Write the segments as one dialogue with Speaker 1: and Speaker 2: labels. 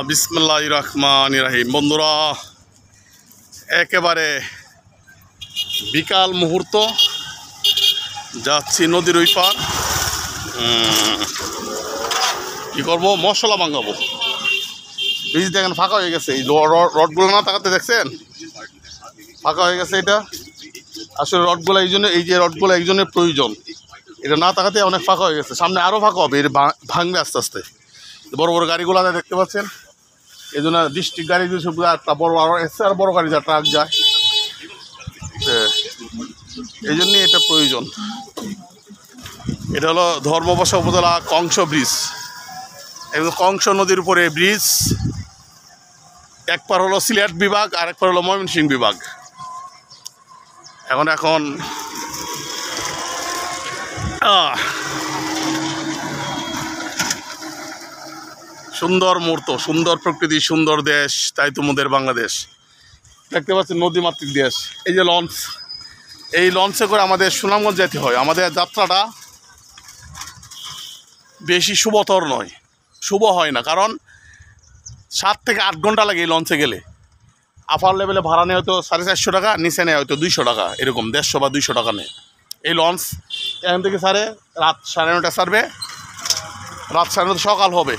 Speaker 1: বিসমিল্লাহির রহমানির রহিম। বন্ধুরা, একেবারে বিকাল মুহূর্ত, যাচ্ছি নদীর ওই পার। কী করবো, মশলা ভাঙাবো। ব্রিজ দেখেন ফাঁকা হয়ে গেছে, এই রডগুলো না তাকাতে দেখছেন ফাঁকা হয়ে গেছে। এটা আসলে রডগুলো এই জন্য, এই যে রডগুলো এই জন্য প্রয়োজন, এটা না তাকাতে অনেক ফাঁকা হয়ে গেছে। সামনে আরও ফাঁকা হবে, এটা ভাঙবে আস্তে আস্তে। বড় বড় গাড়িগুলো দেখতে পাচ্ছেন, এই জন্য ডিস্ট্রিক্ট গাড়ি একটা বড় আরও এসছে, আর বড় গাড়ি যা ট্রাক যায়, এই জন্যই এটা প্রয়োজন। এটা হলো ধর্মপাশা উপজেলা কংস ব্রিজ, একদম কংস নদীর উপরে ব্রিজ। এক পার হলো সিলেট বিভাগ, আর এক পার হলো ময়মনসিংহ বিভাগ। এখন সুন্দর মুহূর্ত, সুন্দর প্রকৃতি, সুন্দর দেশ, তাই তোমাদের বাংলাদেশ। দেখতে পাচ্ছেন নদীমাতৃক দেশ। এই যে লঞ্চ, এই লঞ্চে করে আমাদের সুনামগঞ্জ যেতে হয়। আমাদের যাত্রাটা বেশি শুভতর নয়, শুভ হয় না, কারণ 7 থেকে 8 ঘন্টা লাগে এই লঞ্চে গেলে। আপার লেভেলে ভাড়া নেয় হয়তো 450 টাকা, নিচে নেয় হয়তো 200 টাকা, এরকম 150 বা 200 টাকা নেয়। এই লঞ্চ এখান থেকে ছাড়ে রাত 9:30 ছাড়বে, রাত 9:30 সকাল হবে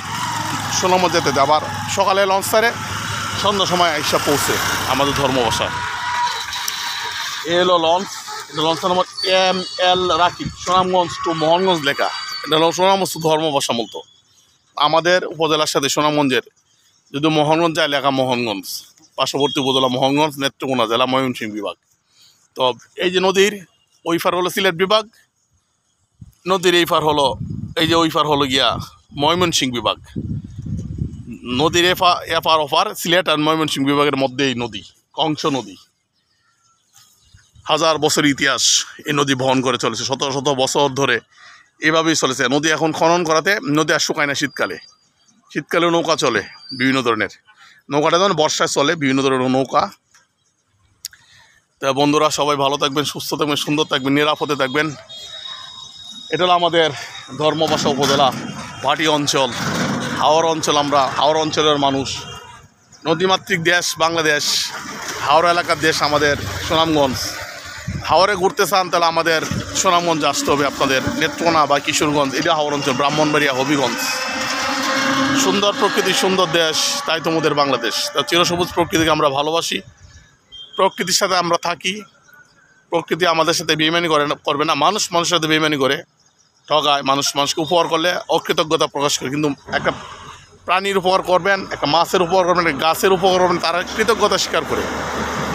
Speaker 1: সুনামগঞ্জ যেতে। আবার সকালে লঞ্চ ছাড়ে, সন্ধ্যার সময় এসে পৌঁছে আমাদের ধর্মবাসা। এ হলো লঞ্চ। এটা লঞ্চের নম্বর ML রাকিব, সুনামগঞ্জ টু মোহনগঞ্জ লেখা। এটা হলো সুনামগঞ্জ টু ধর্মবাসা মূলত আমাদের উপজেলার সাথে সুনামগঞ্জের। যদি মোহনগঞ্জ যায় লেখা মোহনগঞ্জ, পার্শ্ববর্তী উপজেলা মোহনগঞ্জ, নেত্রকোনা জেলা, ময়মনসিংহ বিভাগ। তো এই যে নদীর ওই পার হলো সিলেট বিভাগ, নদীর এই পার হলো, এই যে ওই পার হলো গিয়া ময়মনসিংহ বিভাগ। নদীর এপার ওপার সিলেট আর ময়মনসিংহ বিভাগের মধ্যে এই নদী, কংস নদী। 1000 বছর ইতিহাস এই নদী বহন করে চলেছে, শত শত বছর ধরে এভাবেই চলেছে। নদী এখন খনন করাতে নদী আর শুকায় না। শীতকালে নৌকা চলে, বিভিন্ন ধরনের নৌকাটা যেমন বর্ষায় চলে, বিভিন্ন ধরনের নৌকা। তা বন্ধুরা, সবাই ভালো থাকবেন, সুস্থ থাকবেন, সুন্দর থাকবেন, নিরাপদে থাকবেন। এটা হলো আমাদের ধর্মপাশা উপজেলা ভাটি অঞ্চল, হাওড় অঞ্চল। আমরা হাওড় অঞ্চলের মানুষ। নদীমাতৃক দেশ বাংলাদেশ, হাওড় এলাকার দেশ আমাদের সুনামগঞ্জ। হাওড়ে ঘুরতে চান তাহলে আমাদের সুনামগঞ্জ আসতে হবে আপনাদের। নেত্রকোনা বা কিশোরগঞ্জ, এটা হাওড় অঞ্চল, ব্রাহ্মণবাড়িয়া, হবিগঞ্জ। সুন্দর প্রকৃতি, সুন্দর দেশ, তাই তোমাদের বাংলাদেশ। তা চিরসবুজ প্রকৃতিকে আমরা ভালোবাসি, প্রকৃতির সাথে আমরা থাকি। প্রকৃতি আমাদের সাথে বেইমানি করবে না। মানুষ মানুষের সাথে বেইমানি করে, ঠগায়। মানুষকে উপকার করলে অকৃতজ্ঞতা প্রকাশ করে, কিন্তু একটা প্রাণীর উপকার করবেন, একটা মাছের উপকার করবেন, একটা গাছের উপকার করবেন, তারা কৃতজ্ঞতা স্বীকার করে।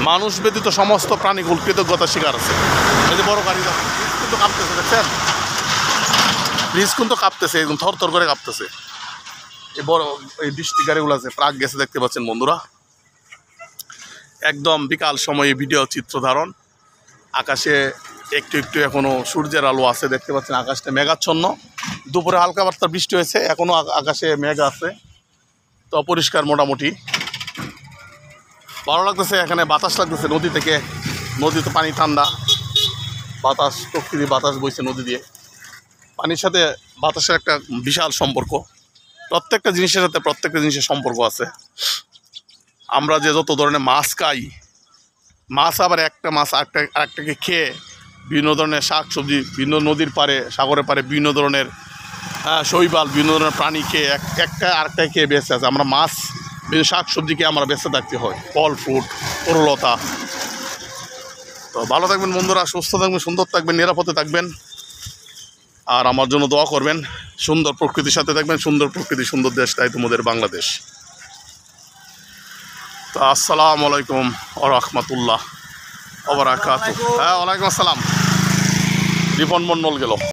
Speaker 1: মানুষ ব্যতীত সমস্ত প্রাণীগুলো কৃতজ্ঞতা স্বীকার আছে। এই যে বড় গাড়ি কিন্তু কাঁপতেছে, দেখছেন ব্রিজ কিন্তু কাঁপতেছে, একদম থরথর করে কাঁপতেছে। এই বড় এই ডিস্ট্রিক্ট গাড়িগুলো আছে, ট্রাক গেছে, দেখতে পাচ্ছেন বন্ধুরা। একদম বিকাল সময়ে ভিডিও চিত্র ধারণ। আকাশে একটু একটু এখনও সূর্যের আলো আছে, দেখতে পাচ্ছেন। আকাশটা মেঘাচ্ছন্ন, দুপুরে হালকা বার্তা বৃষ্টি হয়েছে, এখনও আকাশে মেঘ আছে, তো অপরিষ্কার মোটামুটি। ভালো লাগতেছে, এখানে বাতাস লাগতেছে নদী থেকে। নদী তো পানি ঠান্ডা, বাতাস, প্রকৃতি বাতাস বইছে নদী দিয়ে। পানির সাথে বাতাসের একটা বিশাল সম্পর্ক, প্রত্যেকটা জিনিসের সাথে প্রত্যেকটা জিনিসের সম্পর্ক আছে। আমরা যে যত ধরনের মাছ খাই, মাছ আবার একটা মাছ আরেকটাকে খেয়ে, বিভিন্ন ধরনের শাক সবজি, বিভিন্ন নদীর পাড়ে, সাগরের পাড়ে বিভিন্ন ধরনের শৈবাল, বিভিন্ন ধরনের প্রাণী খেয়ে একটা আরেকটাকে খেয়ে বেঁচে আছে। আমরা মাছ, বিভিন্ন শাক সবজি খেয়ে আমরা বেঁচে থাকতে হয়, ফল ফ্রুট, তরুলতা। তো ভালো থাকবেন বন্ধুরা, সুস্থ থাকবেন, সুন্দর থাকবেন, নিরাপদে থাকবেন, আর আমার জন্য দোয়া করবেন। সুন্দর প্রকৃতির সাথে থাকবেন, সুন্দর প্রকৃতি, সুন্দর দেশ, তাই তোমাদের বাংলাদেশ। তো আসসালামু আলাইকুম ওয়া রাহমাতুল্লাহ ওয়া বারাকাতুহু। হ্যাঁ, ওয়ালাইকুম আসসালাম। রিপন মন্ডল গেল।